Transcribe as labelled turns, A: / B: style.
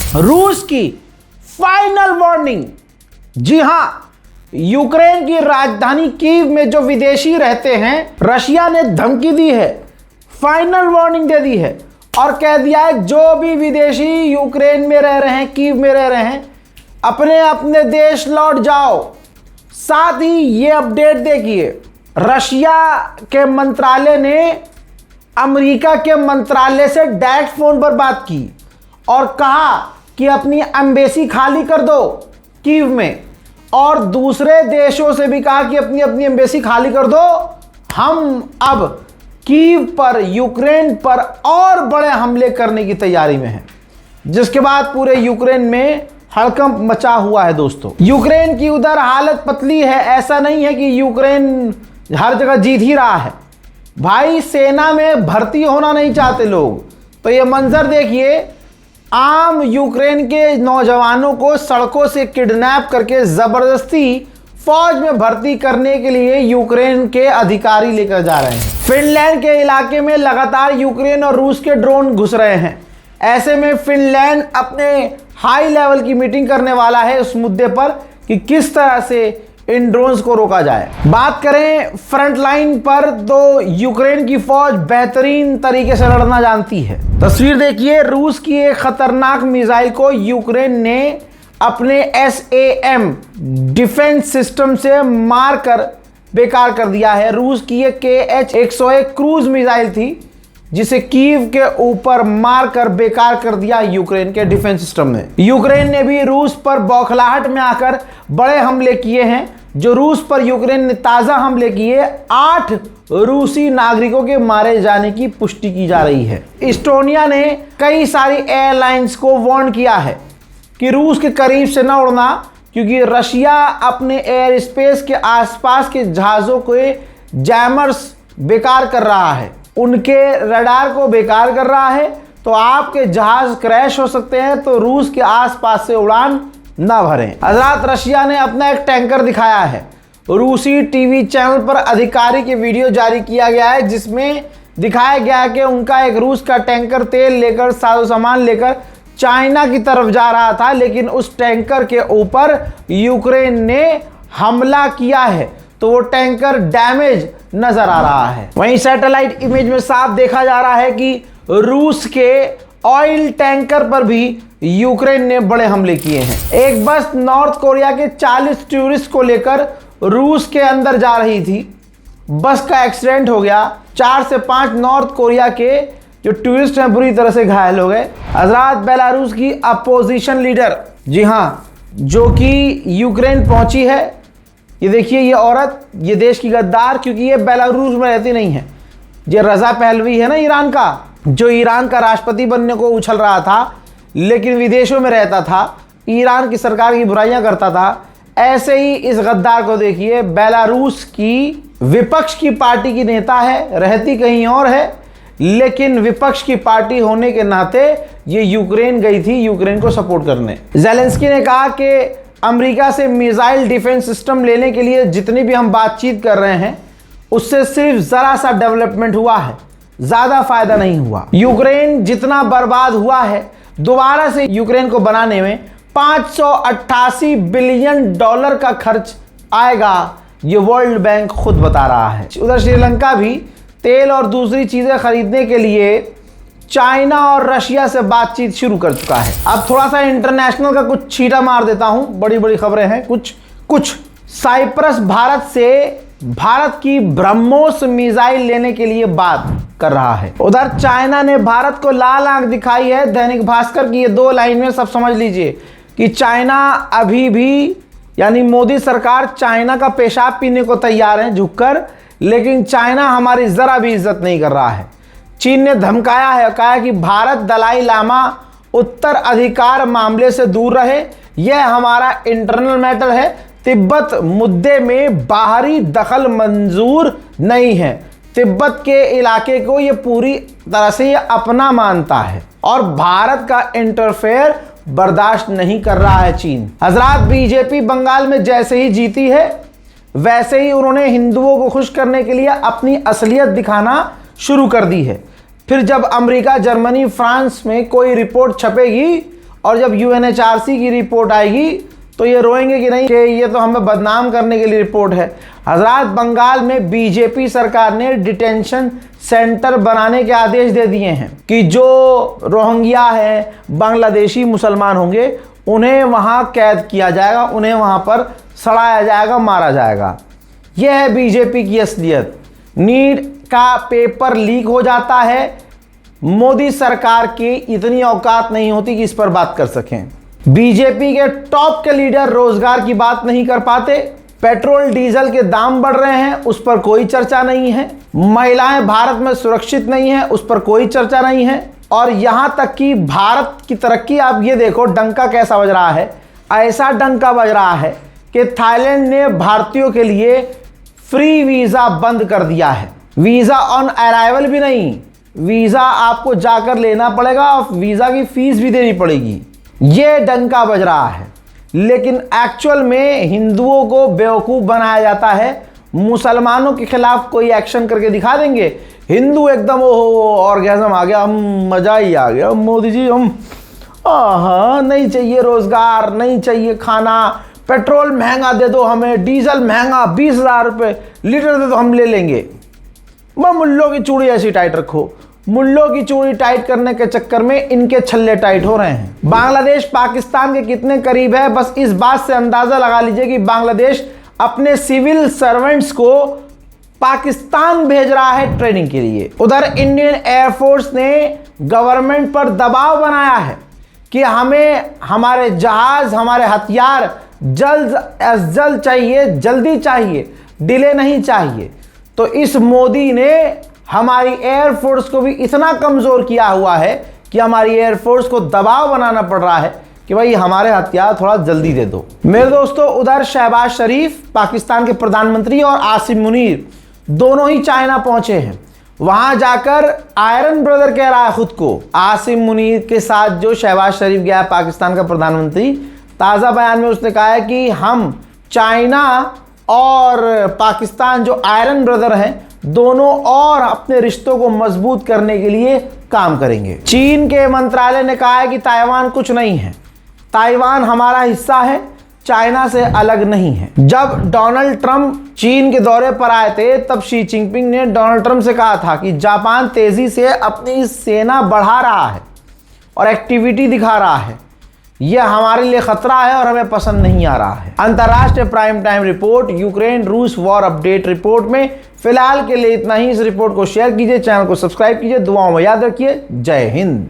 A: रूस की final warning. जी हां, यूक्रेन की राजधानी कीव में जो विदेशी रहते हैं, रशिया ने धमकी दी है, फाइनल वार्निंग दे दी है और कह दिया है जो भी विदेशी यूक्रेन में रह रहे हैं, कीव में रह रहे हैं, अपने अपने देश लौट जाओ। साथ ही ये अपडेट देखिए, रशिया के मंत्रालय ने अमेरिका के मंत्रालय से डायरेक्ट फोन पर बात की और कहा कि अपनी एम्बेसी खाली कर दो कीव में, और दूसरे देशों से भी कहा कि अपनी अपनी एम्बेसी खाली कर दो। हम अब कीव पर, यूक्रेन पर और बड़े हमले करने की तैयारी में हैं, जिसके बाद पूरे यूक्रेन में हड़कंप मचा हुआ है। दोस्तों, यूक्रेन की उधर हालत पतली है। ऐसा नहीं है कि यूक्रेन हर जगह जीत ही रहा है भाई, सेना में भर्ती होना नहीं चाहते लोग। तो ये मंजर देखिए, आम यूक्रेन के नौजवानों को सड़कों से किडनैप करके जबरदस्ती फौज में भर्ती करने के लिए यूक्रेन के अधिकारी लेकर जा रहे हैं। फिनलैंड के इलाके में लगातार यूक्रेन और रूस के ड्रोन घुस रहे हैं। ऐसे में फिनलैंड अपने हाई लेवल की मीटिंग करने वाला है उस मुद्दे पर कि किस तरह से इन ड्रोन्स को रोका जाए। बात करें फ्रंट लाइन पर, तो यूक्रेन की फौज बेहतरीन तरीके से लड़ना जानती है। तस्वीर देखिए, रूस की एक खतरनाक मिसाइल को यूक्रेन ने अपने SAM डिफेंस सिस्टम से मारकर बेकार कर दिया है। रूस की एक KH-101 क्रूज मिसाइल थी, जिसे कीव के ऊपर मारकर बेकार कर दिया यूक्रेन के डिफेंस सिस्टम ने। यूक्रेन ने भी रूस पर बौखलाहट में आकर बड़े हमले किए हैं। जो रूस पर यूक्रेन ने ताज़ा हमले किए, 8 रूसी नागरिकों के मारे जाने की पुष्टि की जा रही है। इस्टोनिया ने कई सारी एयरलाइंस को वार्न किया है कि रूस के करीब से न उड़ना, क्योंकि रशिया अपने एयर स्पेस के आसपास के जहाज़ों के जैमर्स बेकार कर रहा है, उनके रडार को बेकार कर रहा है। तो आपके जहाज क्रैश हो सकते हैं, तो रूस के आसपास से उड़ान ना भरें। हजरात, रशिया ने अपना एक टैंकर दिखाया है। रूसी टीवी चैनल पर अधिकारी की वीडियो जारी किया गया है, जिसमें दिखाया गया है कि उनका एक रूस का टैंकर तेल लेकर, साजो सामान लेकर चाइना की तरफ जा रहा था, लेकिन उस टैंकर के ऊपर यूक्रेन ने हमला किया है, तो वो टैंकर डैमेज नजर आ रहा है। वहीं सैटेलाइट इमेज में साफ देखा जा रहा है कि रूस के ऑयल टैंकर पर भी यूक्रेन ने बड़े हमले किए हैं। एक बस नॉर्थ कोरिया के 40 टूरिस्ट को लेकर रूस के अंदर जा रही थी, बस का एक्सीडेंट हो गया। 4 से 5 नॉर्थ कोरिया के जो टूरिस्ट हैं बुरी तरह से घायल हो गए। हजरात, बेलारूस की अपोजिशन लीडर, जी हाँ, जो कि यूक्रेन पहुंची है। ये देखिए, ये औरत, ये देश की गद्दार, क्योंकि ये बेलारूस में रहती नहीं है। ये रजा पहलवी है ना ईरान का, जो ईरान का राष्ट्रपति बनने को उछल रहा था, लेकिन विदेशों में रहता था, ईरान की सरकार की बुराइयां करता था। ऐसे ही इस गद्दार को देखिए, बेलारूस की विपक्ष की पार्टी की नेता है, रहती कहीं और है, लेकिन विपक्ष की पार्टी होने के नाते ये यूक्रेन गई थी यूक्रेन को सपोर्ट करने। ज़ेलेंस्की ने कहा कि अमेरिका से मिसाइल डिफेंस सिस्टम लेने के लिए जितनी भी हम बातचीत कर रहे हैं, उससे सिर्फ ज़रा सा डेवलपमेंट हुआ है, ज़्यादा फायदा नहीं हुआ। यूक्रेन जितना बर्बाद हुआ है, दोबारा से यूक्रेन को बनाने में $588 बिलियन का खर्च आएगा, ये वर्ल्ड बैंक खुद बता रहा है। उधर श्रीलंका भी तेल और दूसरी चीज़ें खरीदने के लिए चाइना और रशिया से बातचीत शुरू कर चुका है। अब थोड़ा सा इंटरनेशनल का कुछ छींटा मार देता हूं, बड़ी बड़ी खबरें हैं कुछ। साइप्रस भारत की ब्रह्मोस मिसाइल लेने के लिए बात कर रहा है। उधर चाइना ने भारत को लाल आंख दिखाई है। दैनिक भास्कर की ये 2 लाइन में सब समझ लीजिए कि चाइना अभी भी, यानी मोदी सरकार चाइना का पेशाब पीने को तैयार है झुककर, लेकिन चाइना हमारी ज़रा भी इज्जत नहीं कर रहा है। चीन ने धमकाया है, कहा कि भारत दलाई लामा उत्तर अधिकार मामले से दूर रहे, यह हमारा इंटरनल मैटर है। तिब्बत मुद्दे में बाहरी दखल मंजूर नहीं है। तिब्बत के इलाके को यह पूरी तरह से अपना मानता है और भारत का इंटरफेयर बर्दाश्त नहीं कर रहा है चीन। हजरात, बीजेपी बंगाल में जैसे ही जीती है, वैसे ही उन्होंने हिंदुओं को खुश करने के लिए अपनी असलियत दिखाना शुरू कर दी है। फिर जब अमेरिका, जर्मनी, फ्रांस में कोई रिपोर्ट छपेगी और जब यूएनएचआरसी की रिपोर्ट आएगी तो ये रोएंगे कि नहीं कि ये तो हमें बदनाम करने के लिए रिपोर्ट है। हजरात, बंगाल में बीजेपी सरकार ने डिटेंशन सेंटर बनाने के आदेश दे दिए हैं कि जो रोहिंग्या है, बांग्लादेशी मुसलमान होंगे, उन्हें वहां कैद किया जाएगा, उन्हें वहां पर सड़ाया जाएगा, मारा जाएगा। यह है बीजेपी की असलियत। नीट का पेपर लीक हो जाता है, मोदी सरकार की इतनी औकात नहीं होती कि इस पर बात कर सकें। बीजेपी के टॉप के लीडर रोजगार की बात नहीं कर पाते। पेट्रोल डीजल के दाम बढ़ रहे हैं, उस पर कोई चर्चा नहीं है। महिलाएं भारत में सुरक्षित नहीं है, उस पर कोई चर्चा नहीं है। और यहां तक कि भारत की तरक्की, आप ये देखो डंका कैसा बज रहा है। ऐसा डंका बज रहा है कि थाईलैंड ने भारतीयों के लिए फ्री वीजा बंद कर दिया है। वीजा ऑन अराइवल भी नहीं, वीजा आपको जाकर लेना पड़ेगा और वीजा की फीस भी देनी पड़ेगी। ये डंका बज रहा है, लेकिन एक्चुअल में हिंदुओं को बेवकूफ़ बनाया जाता है। मुसलमानों के खिलाफ कोई एक्शन करके दिखा देंगे, हिंदू एकदम ओहो ऑर्गेज़म आ गया, हम मज़ा ही आ गया, मोदी जी हम नहीं चाहिए रोज़गार, नहीं चाहिए खाना, पेट्रोल महंगा दे दो हमें, डीजल महंगा 20,000 रुपये लीटर दे दो, हम ले लेंगे। मुल्लों की चूड़ी ऐसी टाइट रखो। मुल्लों की चूड़ी टाइट करने के चक्कर में इनके छल्ले टाइट हो रहे हैं। बांग्लादेश पाकिस्तान के कितने करीब है, बस इस बात से अंदाजा लगा लीजिए कि बांग्लादेश अपने सिविल सर्वेंट्स को पाकिस्तान भेज रहा है ट्रेनिंग के लिए। उधर इंडियन एयरफोर्स ने गवर्नमेंट पर दबाव बनाया है कि हमें हमारे जहाज, हमारे हथियार जल्द अज जल्द चाहिए, जल्दी चाहिए, डिले नहीं चाहिए। तो इस मोदी ने हमारी एयरफोर्स को भी इतना कमज़ोर किया हुआ है कि हमारी एयरफोर्स को दबाव बनाना पड़ रहा है कि भाई हमारे हथियार थोड़ा जल्दी दे दो। मेरे दोस्तों, उधर शहबाज शरीफ पाकिस्तान के प्रधानमंत्री और आसिम मुनीर दोनों ही चाइना पहुंचे हैं। वहां जाकर आयरन ब्रदर कह रहा है खुद को। आसिम मुनीर के साथ जो शहबाज शरीफ गया पाकिस्तान का प्रधानमंत्री, ताज़ा बयान में उसने कहा है कि हम चाइना और पाकिस्तान जो आयरन ब्रदर हैं, दोनों और अपने रिश्तों को मजबूत करने के लिए काम करेंगे। चीन के मंत्रालय ने कहा है कि ताइवान कुछ नहीं है, ताइवान हमारा हिस्सा है, चाइना से अलग नहीं है। जब डोनाल्ड ट्रंप चीन के दौरे पर आए थे, तब शी जिनपिंग ने डोनाल्ड ट्रंप से कहा था कि जापान तेजी से अपनी सेना बढ़ा रहा है और एक्टिविटी दिखा रहा है, यह हमारे लिए खतरा है और हमें पसंद नहीं आ रहा है। अंतर्राष्ट्रीय प्राइम टाइम रिपोर्ट, यूक्रेन रूस वॉर अपडेट रिपोर्ट में फिलहाल के लिए इतना ही। इस रिपोर्ट को शेयर कीजिए, चैनल को सब्सक्राइब कीजिए, दुआओं में याद रखिए। जय हिंद।